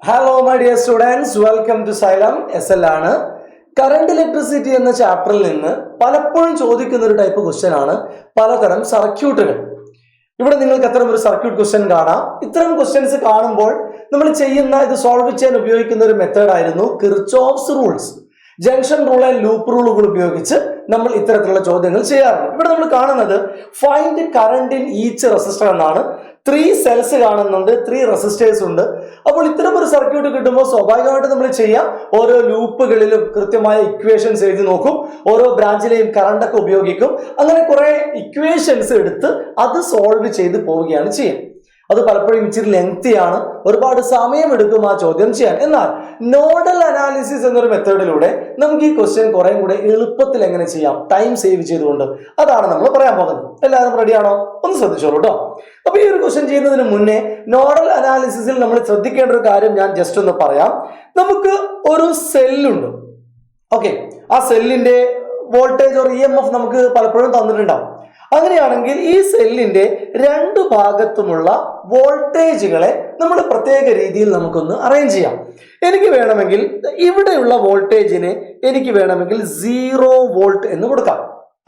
Hello my dear students, welcome to Xylem SL ആണ്. Current electricity എന്ന ചാപ്റ്ററിൽ നിന്ന് പലപ്പോഴും ചോദിക്കുന്ന ഒരു ടൈപ്പ് ക്വസ്റ്റ്യൻ ആണ് പലതരം സർക്യൂട്ടുകൾ. ഇവിടെ നിങ്ങൾക്ക് അത്തരം ഒരു സർക്യൂട്ട് ക്വസ്റ്റ്യൻ കാണാം. ഇത്തരം ക്വസ്റ്റ്യൻസ് കാണുമ്പോൾ നമ്മൾ ഇത് സോൾവ് ചെയ്യാൻ ഉപയോഗിക്കുന്ന ഒരു മെത്തേഡ് ആയിരുന്നു Kirchhoff's rules. Junction rule and loop റൂളുകൾ ഉപയോഗിച്ച് നമ്മൾ ഇത്തരത്തിലുള്ള ചോദ്യങ്ങൾ ചെയ്യാറുണ്ട്. ഇവിടെ നമ്മൾ കാണുന്നത് find current in each resistor എന്നാണ്. 3 സെൽസ് കാണുന്നുണ്ട്, 3 റെസിസ്റ്റേഴ്സ് ഉണ്ട്. അപ്പോൾ ഇത്തരം ഒരു സർക്യൂട്ട് കിട്ടുമ്പോൾ സ്വാഭാവികമായിട്ട് നമ്മൾ ചെയ്യാം, ഓരോ ലൂപ്പുകളിലും കൃത്യമായ ഇക്വേഷൻസ് എഴുതി നോക്കും, ഓരോ ബ്രാഞ്ചിലെയും കറണ്ട് ഒക്കെ ഉപയോഗിക്കും. അങ്ങനെ കുറെ ഇക്വേഷൻസ് എടുത്ത് അത് സോൾവ് ചെയ്ത് പോവുകയാണ് ചെയ്യുക. അത് പലപ്പോഴും ഇച്ചിരി ലെങ്തി ആണ്, ഒരുപാട് സമയം എടുക്കും ആ ചോദ്യം ചെയ്യാൻ. എന്നാൽ നോഡൽ അനാലിസിസ് എന്നൊരു മെത്തേഡിലൂടെ നമുക്ക് ഈ ക്വസ്റ്റ്യൻ കുറെ കൂടെ എളുപ്പത്തിൽ എങ്ങനെ ചെയ്യാം, ടൈം സേവ് ചെയ്തുകൊണ്ട്, അതാണ് നമ്മൾ പറയാൻ പോകുന്നത്. എല്ലാവരും റെഡിയാണോ? ഒന്ന് ശ്രദ്ധിച്ചോളൂ കേട്ടോ. അപ്പൊ ഈ ഒരു ക്വസ്റ്റ്യൻ ചെയ്യുന്നതിന് മുന്നേ നോഡൽ അനാലിസിസിൽ നമ്മൾ ശ്രദ്ധിക്കേണ്ട ഒരു കാര്യം ഞാൻ ജസ്റ്റ് ഒന്ന് പറയാം. നമുക്ക് ഒരു സെല്ലുണ്ട്. ഓക്കെ, ആ സെല്ലിന്റെ വോൾട്ടേജ് ഒരു EMF നമുക്ക് പലപ്പോഴും തന്നിട്ടുണ്ടാവും. അങ്ങനെയാണെങ്കിൽ ഈ സെല്ലിന്റെ രണ്ട് ഭാഗത്തുമുള്ള വോൾട്ടേജുകളെ നമ്മൾ പ്രത്യേക രീതിയിൽ നമുക്കൊന്ന് അറേഞ്ച് ചെയ്യാം. എനിക്ക് വേണമെങ്കിൽ ഇവിടെയുള്ള വോൾട്ടേജിന് എനിക്ക് വേണമെങ്കിൽ 0 വോൾട്ട് എന്ന് കൊടുക്കാം.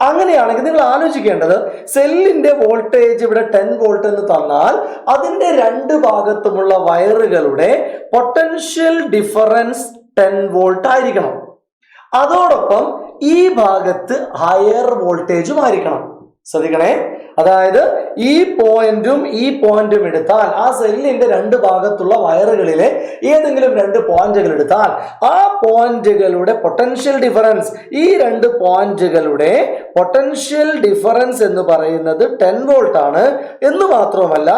അങ്ങനെയാണെങ്കിൽ നിങ്ങൾ ആലോചിക്കേണ്ടത്, സെല്ലിന്റെ വോൾട്ടേജ് ഇവിടെ 10 വോൾട്ട് എന്ന് തന്നാൽ അതിന്റെ രണ്ട് ഭാഗത്തുമുള്ള വയറുകളുടെ പൊട്ടൻഷ്യൽ ഡിഫറൻസ് 10 വോൾട്ട് ആയിരിക്കണം. അതോടൊപ്പം ഈ ഭാഗത്ത് ഹയർ വോൾട്ടേജും ആയിരിക്കണം. ശ്രദ്ധിക്കണേ, അതായത് ഈ പോയിന്റും എടുത്താൽ, ആ സെല്ലിന്റെ രണ്ട് ഭാഗത്തുള്ള വയറുകളിലെ ഏതെങ്കിലും 2 പോയിന്റുകൾ എടുത്താൽ ആ പോയിന്റുകളുടെ പൊട്ടൻഷ്യൽ ഡിഫറൻസ്, ഈ 2 പോയിന്റുകളുടെ പൊട്ടൻഷ്യൽ ഡിഫറൻസ് എന്ന് പറയുന്നത് 10 വോൾട്ട് ആണ്. എന്ന് മാത്രമല്ല,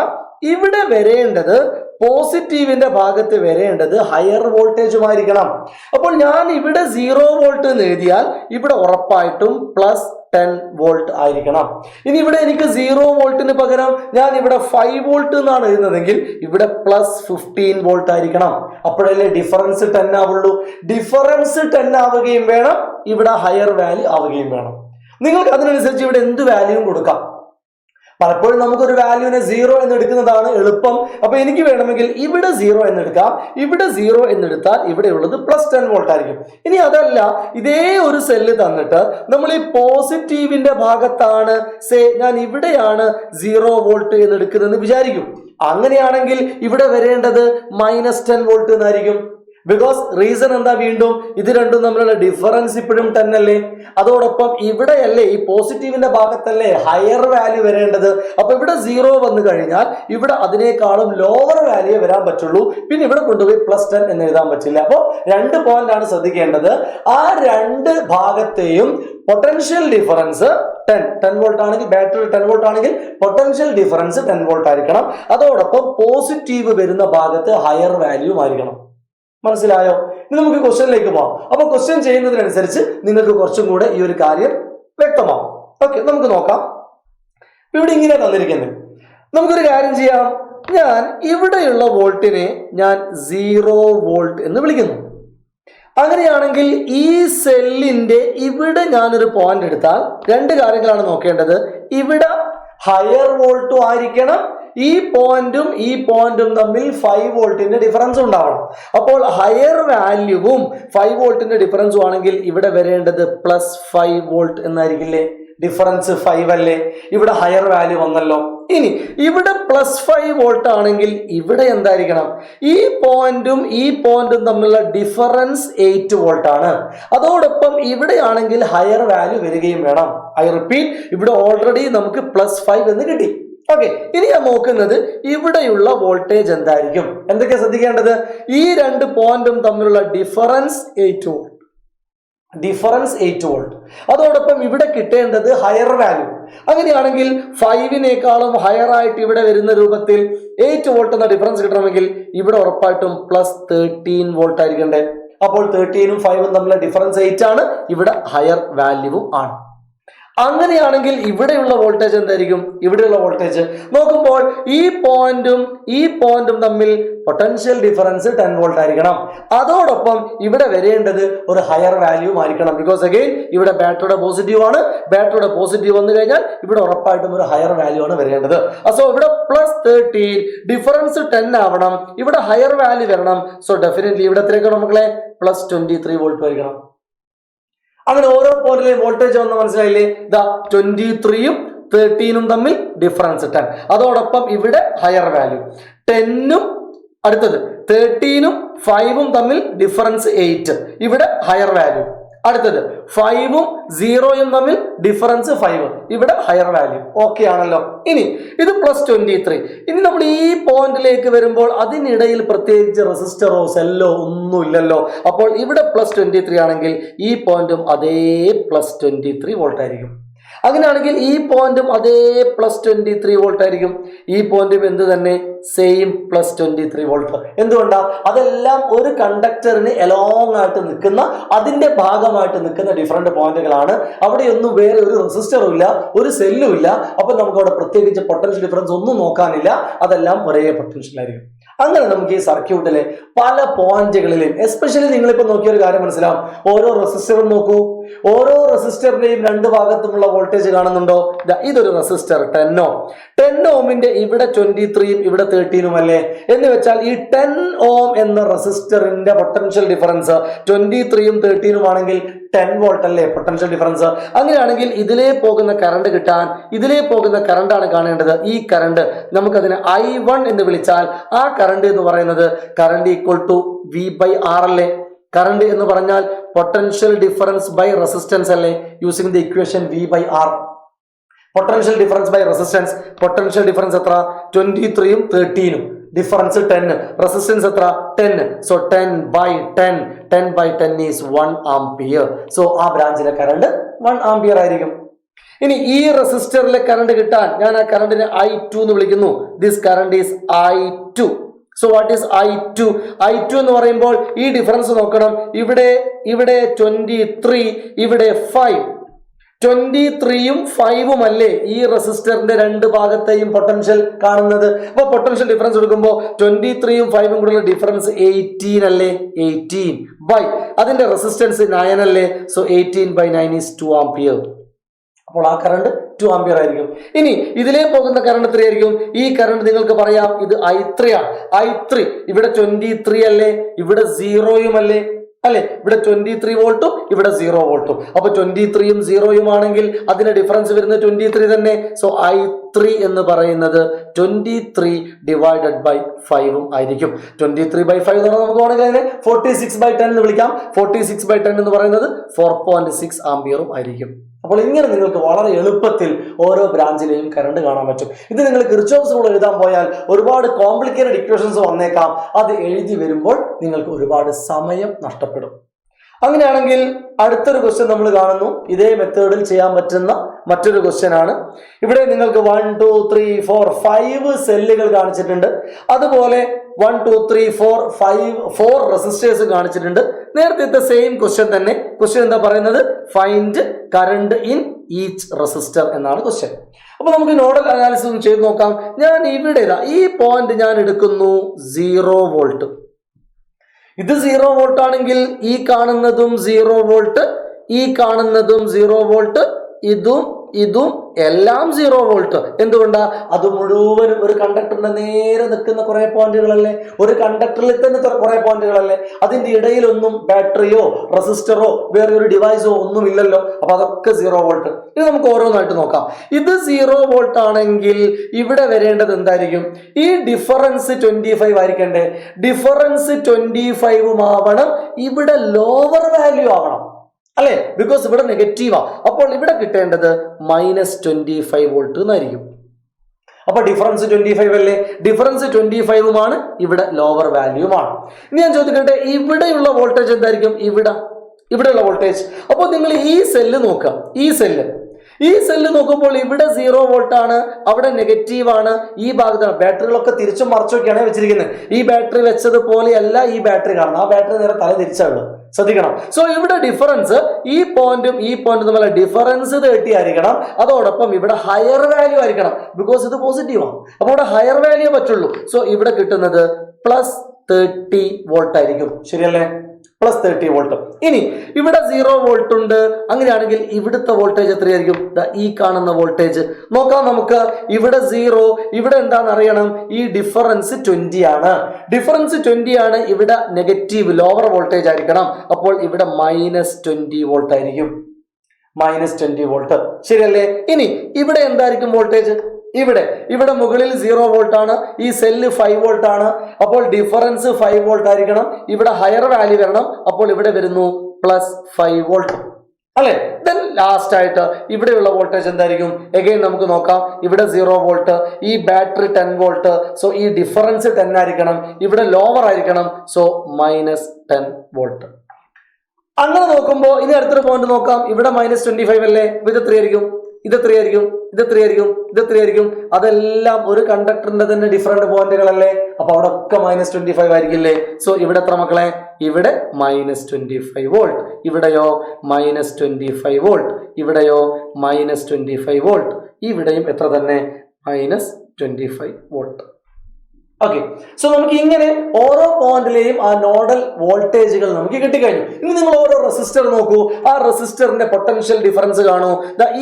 ഇവിടെ വരേണ്ടത്, പോസിറ്റീവിന്റെ ഭാഗത്ത് വരേണ്ടത് ഹയർ വോൾട്ടേജുമായിരിക്കണം. അപ്പോൾ ഞാൻ ഇവിടെ 0 വോൾട്ട് എന്ന് എഴുതിയാൽ ഇവിടെ ഉറപ്പായിട്ടും +10 വോൾട്ട് ആയിരിക്കണം. ഇനി ഇവിടെ എനിക്ക് 0 വോൾട്ടിന് പകരം ഞാൻ ഇവിടെ 5 വോൾട്ട് എന്നാണ് എഴുതുന്നതെങ്കിൽ ഇവിടെ +15 വോൾട്ട് ആയിരിക്കണം. അപ്പോഴല്ലേ ഡിഫറൻസ് 10 ആവുള്ളൂ. ഡിഫറൻസ് 10 ആവുകയും വേണം, ഇവിടെ ഹയർ വാല്യൂ ആവുകയും വേണം. നിങ്ങൾക്ക് അതിനനുസരിച്ച് ഇവിടെ എന്ത് വാല്യൂവും കൊടുക്കാം. പലപ്പോഴും നമുക്കൊരു വാല്യൂവിനെ 0 എന്ന് എടുക്കുന്നതാണ് എളുപ്പം. അപ്പൊ എനിക്ക് വേണമെങ്കിൽ ഇവിടെ 0 എന്ന് എടുക്കാം, ഇവിടെ 0 എന്നെടുത്താൽ ഇവിടെ ഉള്ളത് +10 വോൾട്ട് ആയിരിക്കും. ഇനി അതല്ല, ഇതേ ഒരു സെല്ല് തന്നിട്ട് നമ്മൾ ഈ പോസിറ്റീവിന്റെ ഭാഗത്താണ്, ഞാൻ ഇവിടെയാണ് 0 വോൾട്ട് എന്ന് എടുക്കുന്നതെന്ന് വിചാരിക്കും. അങ്ങനെയാണെങ്കിൽ ഇവിടെ വരേണ്ടത് -10 വോൾട്ട് എന്നായിരിക്കും. ബിക്കോസ് റീസൺ എന്താ? വീണ്ടും ഇത് രണ്ടും തമ്മിലുള്ള ഡിഫറൻസ് ഇപ്പോഴും 10 അല്ലേ. അതോടൊപ്പം ഇവിടെയല്ലേ, ഈ പോസിറ്റീവിന്റെ ഭാഗത്തല്ലേ ഹയർ വാല്യൂ വരേണ്ടത്. അപ്പൊ ഇവിടെ 0 വന്നു കഴിഞ്ഞാൽ ഇവിടെ അതിനേക്കാളും ലോവർ വാല്യൂ വരാൻ പറ്റുള്ളൂ. പിന്നെ ഇവിടെ കൊണ്ടുപോയി +10 എന്ന് എഴുതാൻ പറ്റില്ല. അപ്പോൾ 2 പോയിന്റ് ആണ് ശ്രദ്ധിക്കേണ്ടത്. ആ 2 ഭാഗത്തെയും പൊട്ടൻഷ്യൽ ഡിഫറൻസ് 10 വോൾട്ട് ആണെങ്കിൽ, ബാറ്ററി 10 വോൾട്ട് ആണെങ്കിൽ പൊട്ടൻഷ്യൽ ഡിഫറൻസ് 10 വോൾട്ട് ആയിരിക്കണം. അതോടൊപ്പം പോസിറ്റീവ് വരുന്ന ഭാഗത്ത് ഹയർ വാല്യൂ ആയിരിക്കണം. മനസ്സിലായോ? ഇനി നമുക്ക് ക്വസ്റ്റ്യനിലേക്ക് പോകാം. അപ്പൊ ക്വസ്റ്റ്യൻ ചെയ്യുന്നതിനനുസരിച്ച് നിങ്ങൾക്ക് കുറച്ചും കൂടെ ഈ ഒരു കാര്യം വ്യക്തമാവും. ഓക്കെ, നമുക്ക് നോക്കാം. ഇവിടെ ഇങ്ങനെ തന്നിരിക്കുന്നത്, നമുക്കൊരു കാര്യം ചെയ്യാം. ഞാൻ ഇവിടെയുള്ള വോൾട്ടിനെ ഞാൻ 0 വോൾട്ട് എന്ന് വിളിക്കുന്നു. അങ്ങനെയാണെങ്കിൽ ഈ സെല്ലിന്റെ ഇവിടെ ഞാനൊരു പോയിന്റ് എടുത്താൽ 2 കാര്യങ്ങളാണ് നോക്കേണ്ടത്. ഇവിടെ ഹയർ വോൾട്ടും ആയിരിക്കണം, ഈ പോയിന്റും തമ്മിൽ 5 വോൾട്ടിന്റെ ഡിഫറൻസ് ഉണ്ടാവണം. അപ്പോൾ ഹയർ വാല്യൂവും 5 വോൾട്ടിന്റെ ഡിഫറൻസും ആണെങ്കിൽ ഇവിടെ വരേണ്ടത് +5 വോൾട്ട് എന്നായിരിക്കില്ലേ. ഡിഫറൻസ് 5 അല്ലേ, ഇവിടെ ഹയർ വാല്യൂ വന്നല്ലോ. ഇനി ഇവിടെ +5 വോൾട്ട് ആണെങ്കിൽ ഇവിടെ എന്തായിരിക്കണം? ഈ പോയിന്റും തമ്മിലുള്ള ഡിഫറൻസ് 8 വോൾട്ട് ആണ്. അതോടൊപ്പം ഇവിടെയാണെങ്കിൽ ഹയർ വാല്യൂ വരികയും വേണം. ഐ റിപ്പീറ്റ്, ഇവിടെ ഓൾറെഡി നമുക്ക് +5 എന്ന് കിട്ടി. ഓക്കെ, ഇനി ഞാൻ നോക്കുന്നത് ഇവിടെയുള്ള വോൾട്ടേജ് എന്തായിരിക്കും. എന്തൊക്കെയാ ശ്രദ്ധിക്കേണ്ടത്? ഈ 2 പോയിന്റും തമ്മിലുള്ള ഡിഫറൻസ് 8 വോൾട്ട്. അതോടൊപ്പം ഇവിടെ കിട്ടേണ്ടത് ഹയർ വാല്യൂ. അങ്ങനെയാണെങ്കിൽ 5നേക്കാളും ഹയർ ആയിട്ട് ഇവിടെ വരുന്ന രൂപത്തിൽ 8 വോൾട്ട് എന്ന ഡിഫറൻസ് കിട്ടണമെങ്കിൽ ഇവിടെ ഉറപ്പായിട്ടും +13 വോൾട്ട് ആയിരിക്കണ്ടേ. അപ്പോൾ 13ഉം 5ഉം തമ്മിലുള്ള ഡിഫറൻസ് 8 ആണ്, ഇവിടെ ഹയർ വാല്യൂവും ആണ്. അങ്ങനെയാണെങ്കിൽ ഇവിടെയുള്ള വോൾട്ടേജ് എന്തായിരിക്കും? ഇവിടെയുള്ള വോൾട്ടേജ് നോക്കുമ്പോൾ ഈ പോയിന്റും തമ്മിൽ പൊട്ടൻഷ്യൽ ഡിഫറൻസ് 10 വോൾട്ട് ആയിരിക്കണം. അതോടൊപ്പം ഇവിടെ വരേണ്ടത് ഒരു ഹയർ വാല്യൂ ആയിരിക്കണം. ബിക്കോസ് അഗെയിൻ ഇവിടെ ബാറ്ററിയുടെ പോസിറ്റീവ് ആണ്. ബാറ്ററിയുടെ പോസിറ്റീവ് വന്നു കഴിഞ്ഞാൽ ഇവിടെ ഉറപ്പായിട്ടും ഒരു ഹയർ വാല്യൂ ആണ് വരേണ്ടത്. സോ ഇവിടെ +13 ഡിഫറൻസ് 10 ആവണം. ഇവിടെ ഹയർ വാല്യൂ വരണം. സോ ഡെഫിനറ്റ്ലി ഇവിടെ എത്രയൊക്കെ മക്കളെ +23 വോൾട്ട് വരിക്കണം. അങ്ങനെ ഓരോ പോയിന്റിലെയും വോൾട്ടേജ് വന്ന് മനസ്സിലായില്ലേ? 23ഉം 13ഉം തമ്മിൽ ഡിഫറൻസ് 10. അതോടൊപ്പം ഇവിടെ ഹയർ വാല്യൂ 10ഉം അടുത്തത് 13ഉം 5ഉം തമ്മിൽ ഡിഫറൻസ് 8. ഇവിടെ ഹയർ വാല്യൂ. അടുത്തത് 5ഉം 0യും തമ്മിൽ ഡിഫറൻസ് 5. ഇവിടെ ഹയർ വാല്യൂ. ഓക്കെ ആണല്ലോ. ഇനി ഇത് +23. ഇനി നമ്മൾ ഈ പോയിന്റിലേക്ക് വരുമ്പോൾ അതിനിടയിൽ പ്രത്യേകിച്ച് റെസിസ്റ്ററോ സെല്ലോ ഒന്നും ഇല്ലല്ലോ. അപ്പോൾ ഇവിടെ +23 ആണെങ്കിൽ ഈ പോയിന്റും അതേ +23 വോൾട്ട് ആയിരിക്കും. അങ്ങനെയാണെങ്കിൽ ഈ പോയിന്റും അതേ +23 വോൾട്ട് ആയിരിക്കും. ഈ പോയിന്റും എന്ത് തന്നെ സെയിം +23 വോൾട്ട്. എന്തുകൊണ്ടാ? അതെല്ലാം ഒരു കണ്ടക്ടറിന് എലോങ് ആയിട്ട് നിൽക്കുന്ന, അതിന്റെ ഭാഗമായിട്ട് നിൽക്കുന്ന ഡിഫറെന്റ് പോയിന്റുകളാണ്. അവിടെയൊന്നും വേറെ ഒരു റെസിസ്റ്ററും ഇല്ല, ഒരു സെല്ലും ഇല്ല. അപ്പൊ നമുക്ക് അവിടെ പ്രത്യേകിച്ച് പൊട്ടൻഷ്യൽ ഡിഫറൻസ് ഒന്നും നോക്കാനില്ല. അതെല്ലാം ഒരേ പൊട്ടൻഷ്യൽ ആയിരിക്കും. അങ്ങനെ നമുക്ക് ഈ സർക്യൂട്ടിലെ പല പോയിന്റുകളിലും, എസ്പെഷ്യലി നിങ്ങളിപ്പോ നോക്കിയ ഒരു കാര്യം മനസ്സിലാവും. ഓരോ റെസിസ്റ്ററും നോക്കൂ. ഓരോ റെസിസ്റ്ററിന്റെയും രണ്ട് ഭാഗത്തുമുള്ള വോൾട്ടേജ് കാണുന്നുണ്ടോ? ഇതൊരു റെസിസ്റ്റർ 10 ഓമിന്റെ ഇവിടെ 23ഉം ഇവിടെ 13ഉം അല്ലേ? എന്ന് വെച്ചാൽ ഈ 10 ഓം എന്ന റെസിസ്റ്ററിന്റെ പൊട്ടൻഷ്യൽ ഡിഫറൻസ് 23ഉം 13ഉം ആണെങ്കിൽ 10 വോൾട്ട് അല്ലേ പൊട്ടൻഷ്യൽ ഡിഫറൻസ്? അങ്ങനെയാണെങ്കിൽ ഇതിലേ പോകുന്ന കറണ്ട് കിട്ടാൻ ഇതിലേ പോകുന്ന കറണ്ട് ആണ് കാണേണ്ടത്. ഈ കറണ്ട് നമുക്കതിനെ I1 എന്ന് വിളിച്ചാൽ ആ കറണ്ട് എന്ന് പറയുന്നത് കറണ്ട് =V/R അല്ലേ? കറണ്ട് എന്ന് പറഞ്ഞാൽ പൊട്ടൻഷ്യൽ ഡിഫറൻസ് ബൈ റെസിസ്റ്റൻസ് അല്ലേ? Using the equation V/R. Potential difference by resistance. Potential difference എത്ര? 23ഉം 13ഉം. ഡിഫറൻസ് 10. റെസിസ്റ്റൻസ് എത്ര? 10. So 10/10 is 1 ampere. സോ ആ ബ്രാഞ്ചിലെ കറണ്ട് 1 ആംപിയർ ആയിരിക്കും. ഇനി ഈ റെസിസ്റ്ററിലെ കറണ്ട് കിട്ടാൻ ഞാൻ ആ കറണ്ടിനെ I2 എന്ന് വിളിക്കുന്നു. This current is I2. So what is I2? I2 എന്ന് പറയുമ്പോൾ ഈ ഡിഫറൻസ് നോക്കണം. ഇവിടെ 23, ഇവിടെ 5. 23ഉം 5ഉം അല്ലേ ഈ റെസിസ്റ്ററിന്റെ രണ്ട് ഭാഗത്തെയും പൊട്ടൻഷ്യൽ കാണുന്നത്? അപ്പൊ പൊട്ടൻഷ്യൽ ഡിഫറൻസ് എടുക്കുമ്പോൾ 23ഉം 5ഉം കൂടെയുള്ള ഡിഫറൻസ് 18 അല്ലേ? 18 ബൈ അതിന്റെ റെസിസ്റ്റൻസ് 9 അല്ലേ? So 18/9 is 2 ampere. അപ്പോൾ ആ കറണ്ട് 2 ആംപിയർ ആയിരിക്കും. ഇനി ഇതിലേ പോകുന്ന കറണ്ട് എത്രയായിരിക്കും? ഈ കറണ്ട് നിങ്ങൾക്ക് പറയാം ഇത് I3 ആണ്. I3 ഇവിടെ 23 അല്ലേ? ഇവിടെ 0യും അല്ലേ? ഇവിടെ 23 വോൾട്ടും ഇവിടെ 0 വോൾട്ടും. അപ്പൊ 23ഉം 0യും ആണെങ്കിൽ അതിന്റെ ഡിഫറൻസ് വരുന്നത് 23 തന്നെ. സോ I3 എന്ന് പറയുന്നത് 23 ഡിവൈഡഡ് ബൈ 5ഉം ആയിരിക്കും. 23/5 എന്ന് പറഞ്ഞാൽ നമുക്ക് വേണമെങ്കിൽ അതിനെ 46/10 എന്ന് വിളിക്കാം. 46/10 എന്ന് പറയുന്നത് 4.6 ആംപിയറും ആയിരിക്കും. അപ്പോൾ ഇങ്ങനെ നിങ്ങൾക്ക് വളരെ എളുപ്പത്തിൽ ഓരോ ബ്രാഞ്ചിലെയും കറണ്ട് കാണാൻ പറ്റും. ഇത് നിങ്ങൾ കിർച്ചോഫ്സ് റൂൾ എഴുതാൻ പോയാൽ ഒരുപാട് കോംപ്ലിക്കേറ്റഡ് ഇക്വേഷൻസ് വന്നേക്കാം. അത് എഴുതി വരുമ്പോൾ നിങ്ങൾക്ക് ഒരുപാട് സമയം നഷ്ടപ്പെടും. അങ്ങനെയാണെങ്കിൽ അടുത്തൊരു ക്വസ്റ്റ്യൻ നമ്മൾ കാണുന്നു. ഇതേ മെത്തേഡിൽ ചെയ്യാൻ പറ്റുന്ന മറ്റൊരു ക്വസ്റ്റ്യൻ ആണ്. ഇവിടെ നിങ്ങൾക്ക് 1 2 3 4 5 സെല്ലുകൾ കാണിച്ചിട്ടുണ്ട്. അതുപോലെ 1 2 3 4 റെസിസ്റ്റേഴ്സ് കാണിച്ചിട്ടുണ്ട്. നേരത്തെ സെയിം ക്വസ്റ്റ്യൻ തന്നെ. ക്വസ്റ്റ്യൻ എന്താ പറയുന്നത്? Find current in each resistor എന്നാണ് ക്വസ്റ്റ്യൻ. അപ്പൊ നമുക്ക് നോഡൽ അനാലിസിസ് ചെയ്ത് നോക്കാം. ഞാൻ ഇവിടെ ഈ പോയിന്റ് ഞാൻ എടുക്കുന്നു 0 വോൾട്ട്. ഇത് 0 വോൾട്ട് ആണെങ്കിൽ ഈ കാണുന്നതും 0 വോൾട്ട്, ഈ കാണുന്നതും 0 വോൾട്ട്, ഇതും എല്ലാം 0 വോൾട്ട്. എന്തുകൊണ്ടാ? അത് മുഴുവനും ഒരു കണ്ടക്ടറിന്റെ നേരെ നിൽക്കുന്ന കുറെ പോയിന്റുകളല്ലേ? ഒരു കണ്ടക്ടറിൽ തന്നെ കുറെ പോയിന്റുകളല്ലേ? അതിന്റെ ഇടയിലൊന്നും ബാറ്ററിയോ റെസിസ്റ്ററോ വേറെ ഒരു ഡിവൈസോ ഒന്നും ഇല്ലല്ലോ. അപ്പൊ അതൊക്കെ 0 വോൾട്ട്. ഇത് നമുക്ക് ഓരോന്നായിട്ട് നോക്കാം. ഇത് 0 വോൾട്ട് ആണെങ്കിൽ ഇവിടെ വരേണ്ടത് എന്തായിരിക്കും? ഈ ഡിഫറൻസ് 25 ആയിരിക്കണ്ടേ? ഡിഫറൻസ് 25ഉം ആവണം. ഇവിടെ ലോവർ വാല്യൂ ആവണം അല്ലെ? ബിക്കോസ് ഇവിടെ നെഗറ്റീവാ. അപ്പോൾ ഇവിടെ കിട്ടേണ്ടത് -25 വോൾട്ട് എന്നായിരിക്കും. അപ്പൊ ഡിഫറൻസ് 25 അല്ലേ? ഡിഫറൻസ് 25ഉമാണ്. ഇവിടെ ലോവർ വാല്യൂമാണ്. ഇനി ഞാൻ ചോദിക്കട്ടെ, ഇവിടെയുള്ള വോൾട്ടേജ് എന്തായിരിക്കും? ഇവിടെയുള്ള വോൾട്ടേജ്. അപ്പോൾ നിങ്ങൾ ഈ സെല്ല് നോക്കാം. ഈ സെല്ല് നോക്കുമ്പോൾ ഇവിടെ 0 വോൾട്ട് ആണ്, അവിടെ നെഗറ്റീവ് ആണ്. ഈ ഭാഗത്താണ് ബാറ്ററികളൊക്കെ തിരിച്ചും മറിച്ചൊക്കെയാണ് വെച്ചിരിക്കുന്നത്. ഈ ബാറ്ററി വെച്ചതുപോലെയല്ല ഈ ബാറ്ററി കാണുന്നത്. ആ ബാറ്ററി നേരെ തല തിരിച്ചാണ്. ശ്രദ്ധിക്കണം. സോ ഇവിടെ ഡിഫറൻസ് ഈ പോയിന്റും തമ്മിലുള്ള ഡിഫറൻസ് 30 ആയിരിക്കണം. അതോടൊപ്പം ഇവിടെ ഹയർ വാല്യൂ ആയിരിക്കണം, ബിക്കോസ് ഇത് പോസിറ്റീവ് ആണ്. അപ്പോൾ ഇവിടെ ഹയർ വാല്യൂ പറ്റുള്ളൂ. സോ ഇവിടെ കിട്ടുന്നത് +30 വോൾട്ട് ആയിരിക്കും. ശരിയല്ലേ? +30 വോൾട്ട്. ഇനി ഇവിടെ 0 വോൾട്ട് ഉണ്ട്. അങ്ങനെയാണെങ്കിൽ ഇവിടുത്തെ വോൾട്ടേജ് എത്രയായിരിക്കും? ഈ കാണുന്ന വോൾട്ടേജ് നോക്കാം നമുക്ക്. ഇവിടെ 0, ഇവിടെ എന്താണെന്ന് അറിയണം. ഈ ഡിഫറൻസ് 20 ആണ്. ഡിഫറൻസ് 20 ആണ്. ഇവിടെ നെഗറ്റീവ് ലോവർ വോൾട്ടേജ് ആയിരിക്കണം. അപ്പോൾ ഇവിടെ -20 വോൾട്ട് ആയിരിക്കും. -20 വോൾട്ട്. ശരിയല്ലേ? ഇനി ഇവിടെ എന്തായിരിക്കും വോൾട്ടേജ്? ഇവിടെ മുകളിൽ 0 വോൾട്ട് ആണ്. ഈ സെല്ല് 5 വോൾട്ട് ആണ്. അപ്പോൾ ഡിഫറൻസ് 5 വോൾട്ട് ആയിരിക്കണം. ഇവിടെ ഹയർ വാല്യൂ വരണം. അപ്പോൾ ഇവിടെ വരുന്നു +5 വോൾട്ട് അല്ലെ? ദെൻ ലാസ്റ്റ് ആയിട്ട് ഇവിടെയുള്ള വോൾട്ടേജ് എന്തായിരിക്കും? എഗെയിൻ നമുക്ക് നോക്കാം. ഇവിടെ 0 വോൾട്ട്, ഈ ബാറ്ററി 10 വോൾട്ട്. സോ ഈ ഡിഫറൻസ് 10 ആയിരിക്കണം. ഇവിടെ ലോവർ ആയിരിക്കണം. So -10 volt. അങ്ങനെ നോക്കുമ്പോൾ ഇനി അടുത്തൊരു പോയിന്റ് നോക്കാം. ഇവിടെ -25 അല്ലേ? ഇത് എത്രയായിരിക്കും? ഇതെത്രയായിരിക്കും? അതെല്ലാം ഒരു കണ്ടക്ടറിന്റെ തന്നെ ഡിഫറെന്റ് പോയിന്റുകളല്ലേ? അപ്പൊ അവിടെ ഒക്കെ -25 ആയിരിക്കില്ലേ? സോ ഇവിടെ എത്ര മക്കളെ? ഇവിടെ -25 വോൾട്ട്. ഇവിടെയോ -25 വോൾട്ട്. ഇവിടെയോ -25 വോൾട്ട്. ഇവിടെയും എത്ര തന്നെ? -25 വോൾട്ട്. ഓക്കെ. സോ നമുക്ക് ഇങ്ങനെ ഓരോ പോയിന്റിലെയും ആ നോഡൽ വോൾട്ടേജുകൾ നമുക്ക് കിട്ടിക്കഴിഞ്ഞു. ഇനി നിങ്ങൾ ഓരോ റെസിസ്റ്റർ നോക്കൂ. ആ റെസിസ്റ്ററിന്റെ പൊട്ടൻഷ്യൽ ഡിഫറൻസ് കാണൂ.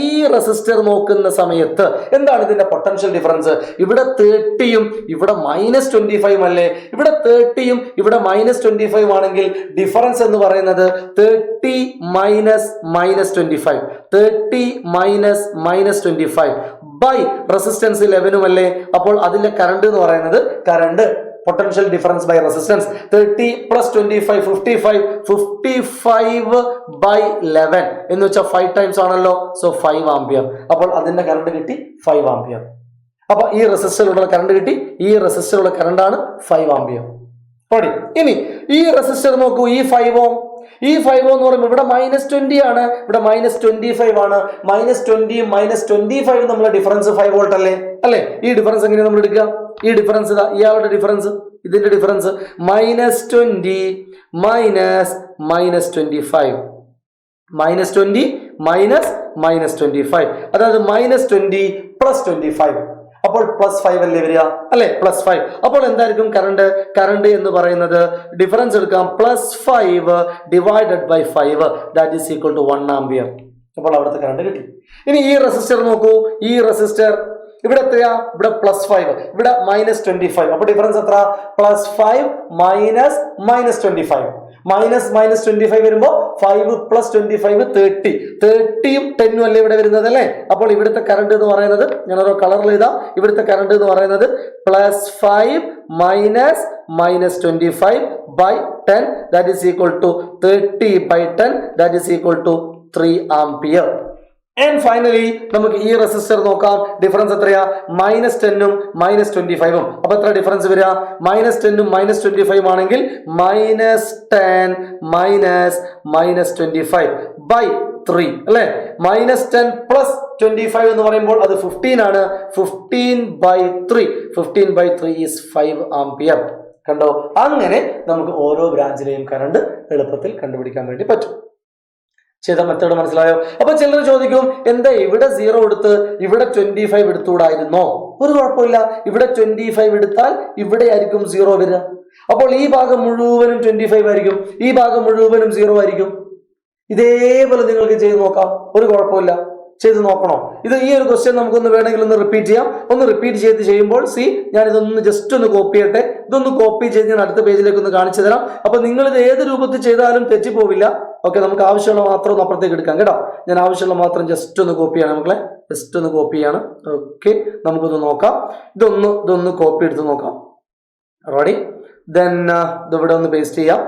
ഈ റെസിസ്റ്റർ നോക്കുന്ന സമയത്ത് എന്താണ് ഇതിന്റെ പൊട്ടൻഷ്യൽ ഡിഫറൻസ്? ഇവിടെ 30യും ഇവിടെ -25 അല്ലേ? ഇവിടെ 30യും ഇവിടെ -25 ആണെങ്കിൽ ഡിഫറൻസ് എന്ന് പറയുന്നത് 30 -25 30 -25 ബൈ റെസിസ്റ്റൻസ് 11 അല്ലേ? അപ്പോൾ അതിന്റെ കറണ്ട് എന്ന് പറയുന്നത് potential difference by resistance 30 + 25 55 by 11 എന്ന് വെച്ചാൽ 5 ടൈംസ് ആണല്ലോ. So 5 ampere. അപ്പോൾ അതിന്റെ കറണ്ട് കിട്ടി 5 ആംപിയർ. അപ്പൊ ഈ റെസിസ്റ്ററിലുള്ള കറണ്ട് കിട്ടി. ഈ റെസിസ്റ്ററിലുള്ള കറണ്ട് ആണ് 5 ആംപിയർ. ഇനി ഈ റെസിസ്റ്റർ നോക്കൂ. ഈ 5 ഓം എന്ന് പറയുമ്പോൾ ഇവിടെ -20 ആണ്. ഇവിടെ -25 ആണ്. -20യും -25 തമ്മിലുള്ള ഡിഫറൻസ് 5 വോൾട്ട് അല്ലേ? ഈ ഡിഫറൻസ് എങ്ങനെയാണ് നമ്മൾ എടുക്കുക? ഈ ഡിഫറൻസ് ഇയാളുടെ ഡിഫറൻസ്, ഇതിന്റെ ഡിഫറൻസ് -20 -25 അതായത് -20 + 25. അപ്പോൾ +5 അല്ലേ വരിക? അല്ലെ? +5. അപ്പോൾ എന്തായിരിക്കും കറണ്ട് എന്ന് പറയുന്നത്? ഡിഫറൻസ് എടുക്കാം. +5 divided by 5 that is equal to 1 ampere. അപ്പോൾ അവിടുത്തെ കറണ്ട് കിട്ടി. ഇനി ഈ റെസിസ്റ്റർ നോക്കൂ. ഈ റെസിസ്റ്റർ ഇവിടെ എത്രയാ? ഇവിടെ +5, ഇവിടെ -25. അപ്പൊ ഡിഫറൻസ് എത്ര? +5 -25. -25 വരുമ്പോ 5 + 25 30യും 10ഉം അല്ലേ ഇവിടെ വരുന്നത് അല്ലേ? അപ്പോൾ ഇവിടുത്തെ കറണ്ട് എന്ന് പറയുന്നത് ഞാൻ ഓരോ കളറിൽ എഴുതാം. ഇവിടുത്തെ കറണ്ട് എന്ന് പറയുന്നത് +5 -25 by 10 that is equal to 30 by 10 that is equal to 3 ampere. And finally നമുക്ക് ഈ റെസിസ്റ്റർ നോക്കാം. ഡിഫറൻസ് എത്രയാ? -10ഉം -25ഉം. അപ്പൊ എത്ര ഡിഫറൻസ് വരിക? -10ഉം -25 ആണെങ്കിൽ -10 -25 ബൈ 3 അല്ലെ? -10 + 25 എന്ന് പറയുമ്പോൾ അത് 15 ആണ്. 15 ബൈ 3 ഈസ് 5 ആംപിയർ. കണ്ടോ? അങ്ങനെ നമുക്ക് ഓരോ ബ്രാഞ്ചിലെയും കറണ്ട് എളുപ്പത്തിൽ കണ്ടുപിടിക്കാൻ വേണ്ടി പറ്റും. ചെയ്ത മെത്തേഡ് മനസ്സിലായോ? അപ്പൊ ചിലർ ചോദിക്കും, എന്താ ഇവിടെ 0 എടുത്ത് ഇവിടെ 25 എടുത്തുകൂടായിരുന്നോ? ഒരു കുഴപ്പമില്ല. ഇവിടെ 25 എടുത്താൽ ഇവിടെ ആയിരിക്കും 0 വരിക. അപ്പോൾ ഈ ഭാഗം മുഴുവനും 25 ആയിരിക്കും, ഈ ഭാഗം മുഴുവനും 0 ആയിരിക്കും. ഇതേപോലെ നിങ്ങൾക്ക് ചെയ്ത് നോക്കാം, ഒരു കുഴപ്പമില്ല. ചെയ്ത് നോക്കണോ? ഈ ഒരു ക്വസ്റ്റ്യൻ നമുക്കൊന്ന് വേണമെങ്കിൽ ഒന്ന് റിപ്പീറ്റ് ചെയ്യാം. ഒന്ന് റിപ്പീറ്റ് ചെയ്ത് ചെയ്യുമ്പോൾ ഞാൻ ഇതൊന്ന് ജസ്റ്റ് ഒന്ന് കോപ്പി ചെയ്യട്ടെ. ഇതൊന്ന് കോപ്പി ചെയ്ത് ഞാൻ അടുത്ത പേജിലേക്ക് ഒന്ന് കാണിച്ചു തരാം. അപ്പൊ നിങ്ങൾ ഇത് ഏത് രൂപത്തിൽ ചെയ്താലും തെറ്റിപ്പോവില്ല. ഓക്കെ, നമുക്ക് ആവശ്യമുള്ള മാത്രം ഒന്ന് അപ്പുറത്തേക്ക് എടുക്കാം കേട്ടോ. ഞാൻ ആവശ്യമുള്ള മാത്രം ജസ്റ്റ് ഒന്ന് കോപ്പി ചെയ്യണം മക്കളെ, ജസ്റ്റ് ഒന്ന് കോപ്പി ചെയ്യണം. ഓക്കെ, നമുക്കൊന്ന് നോക്കാം. ഇതൊന്ന് കോപ്പി എടുത്ത് നോക്കാം. റെഡി? ദെൻ ഇതിവിടെ ഒന്ന് പേസ്റ്റ് ചെയ്യാം.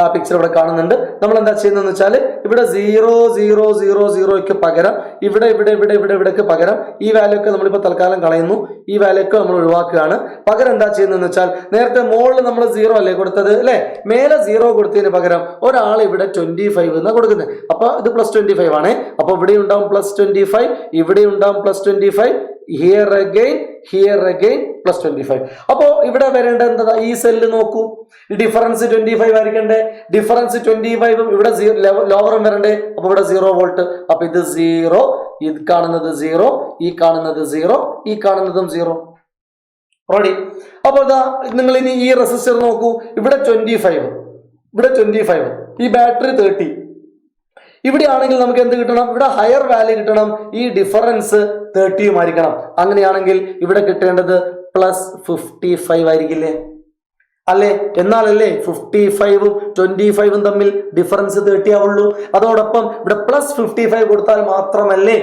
ആ പിക്ചർ ഇവിടെ കാണുന്നുണ്ട്. നമ്മൾ എന്താ ചെയ്യുന്നതെന്ന് വെച്ചാൽ ഇവിടെ 0 0 0 0ക്ക് പകരം ഇവിടേക്ക് പകരം ഈ വാല്യൂ ഒക്കെ നമ്മളിപ്പോൾ തൽക്കാലം കളയുന്നു. ഈ വാല്യൂ ഒക്കെ നമ്മൾ ഒഴിവാക്കുകയാണ്. പകരം എന്താ ചെയ്യുന്നതെന്ന് വെച്ചാൽ നേരത്തെ മുകളിൽ നമ്മൾ 0 അല്ലേ കൊടുത്തത് അല്ലെ? മേലെ 0 കൊടുത്തതിന് പകരം ഒരാൾ ഇവിടെ 25 എന്നാണ് കൊടുക്കുന്നത്. അപ്പൊ ഇത് +25 ആണ്. അപ്പൊ ഇവിടെ ഉണ്ടാവും +25, ഇവിടെ ഉണ്ടാവും +25, here again here again plus 25. അപ്പോൾ ഇവിടെ വരേണ്ട എന്താ, ഈ സെല്ല് നോക്കൂ, ഡിഫറൻസ് 25 ആയിരിക്കണ്ടേ, ഡിഫറൻസ് 25 ഇവിടെ ലോവറും വരണ്ടേ, അപ്പൊ ഇവിടെ 0 വോൾട്ട്. അപ്പൊ ഇത് 0, ഇത് കാണുന്നത് 0, ഈ കാണുന്നത് 0, ഈ കാണുന്നതും 0. റെഡി? അപ്പൊ ഇതാ നിങ്ങൾ ഇനി ഈ റെസിസ്റ്റർ നോക്കൂ, ഇവിടെ 25, ഇവിടെ 25, ഈ ബാറ്ററി 30. ഇവിടെ ആണെങ്കിൽ നമുക്ക് എന്ത് കിട്ടണം, ഇവിടെ ഹയർ വാല്യൂ കിട്ടണം, ഈ ഡിഫറൻസ് 30 ആയിരിക്കണം. അങ്ങനെയാണെങ്കിൽ ഇവിടെ കിട്ടേണ്ടത് പ്ലസ് 55 ആയിരിക്കില്ലേ? അല്ലേ? എന്നാലല്ലേ 55ഉം 25ഉം തമ്മിൽ ഡിഫറൻസ് 30 ആവുള്ളൂ. അതോടൊപ്പം ഇവിടെ പ്ലസ് 55 കൊടുത്താൽ മാത്രമല്ലേ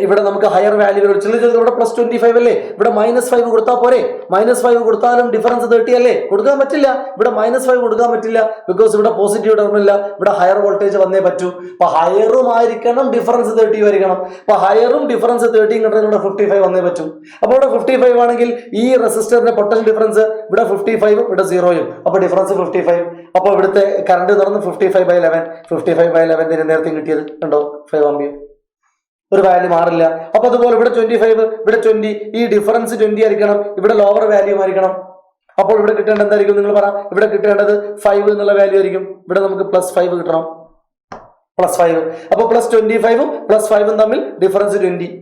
ഇവിടെ നമുക്ക് ഹയർ വാല്യൂ ഇവിടെ പ്ലസ് 25 അല്ലേ, ഇവിടെ -5 കൊടുത്താൽ പോരെ? -5 കൊടുത്താലും ഡിഫറൻസ് 30 അല്ലേ? കൊടുക്കാൻ പറ്റില്ല, ഇവിടെ -5 കൊടുക്കാൻ പറ്റില്ല, ബിക്കോസ് ഇവിടെ പോസിറ്റീവ് ടെർമില്ല, ഇവിടെ ഹയർ വോൾട്ടേജ് വന്നേ പറ്റൂ. അപ്പൊ ഹയറും ആയിരിക്കണം, ഡിഫറൻസ് 30 ആയിരിക്കണം. അപ്പൊ ഹയറും ഡിഫറൻസ് 30 കിട്ടണമെങ്കിൽ ഇവിടെ 55 വന്നേ പറ്റൂ. അപ്പോൾ ഇവിടെ 55 ആണെങ്കിൽ ഈ റെസിസ്റ്ററിന്റെ പൊട്ടൻഷ്യൽ ഡിഫറൻസ് ഇവിടെ 55ഉം ഇവിടെ 0യും, അപ്പൊ ഡിഫറൻസ് 55. അപ്പൊ ഇവിടുത്തെ കറണ്ട് നടന്ന് 55/11, 55/11 നേരത്തെ കിട്ടിയത് കണ്ടോ, 5 ആമ്പിയർ. ഒരു വാല്യൂ മാറില്ല. അപ്പൊ അതുപോലെ ഇവിടെ 25, ഇവിടെ 20, ഈ ഡിഫറൻസ് 20 ആയിരിക്കണം, ഇവിടെ ലോവർ വാല്യൂ ആയിരിക്കണം. അപ്പോൾ ഇവിടെ കിട്ടേണ്ടത് എന്തായിരിക്കും നിങ്ങൾ പറ? ഇവിടെ കിട്ടേണ്ടത് 5 എന്നുള്ള വാല്യൂ ആയിരിക്കും. ഇവിടെ നമുക്ക് +5 കിട്ടണം, +5. അപ്പൊ പ്ലസ് 25ഉം +5ഉം തമ്മിൽ ഡിഫറൻസ് 20.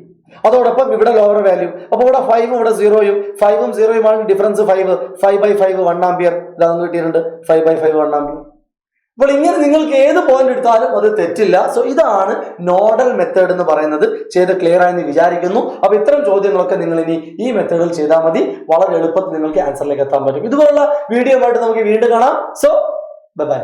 അതോടൊപ്പം ഇവിടെ ലോവർ വാല്യൂ, അപ്പൊ ഇവിടെ 5ഉം ഇവിടെ 0യും, 5ഉം 0യും ആണ് ഡിഫറൻസ് 5. 5/5 1 ആമ്പിയർ. ഇതാണെന്ന് കിട്ടിയിട്ടുണ്ട്, 5/5 1 ആമ്പിയർ. അപ്പോൾ ഇങ്ങനെ നിങ്ങൾക്ക് ഏത് പോയിന്റ് എടുത്താലും അത് തെറ്റില്ല. സോ ഇതാണ് നോഡൽ മെത്തേഡ് എന്ന് പറയുന്നത്. ചെയ്ത് ക്ലിയർ ആയെന്ന് വിചാരിക്കുന്നു. അപ്പൊ ഇത്തരം ചോദ്യങ്ങളൊക്കെ നിങ്ങൾ ഇനി ഈ മെത്തേഡിൽ ചെയ്താൽ മതി, വളരെ എളുപ്പത്തിൽ നിങ്ങൾക്ക് ആൻസറിലേക്ക് എത്താൻ പറ്റും. ഇതുപോലുള്ള വീഡിയോ ആയിട്ട് നമുക്ക് വീണ്ടും കാണാം. So bye bye.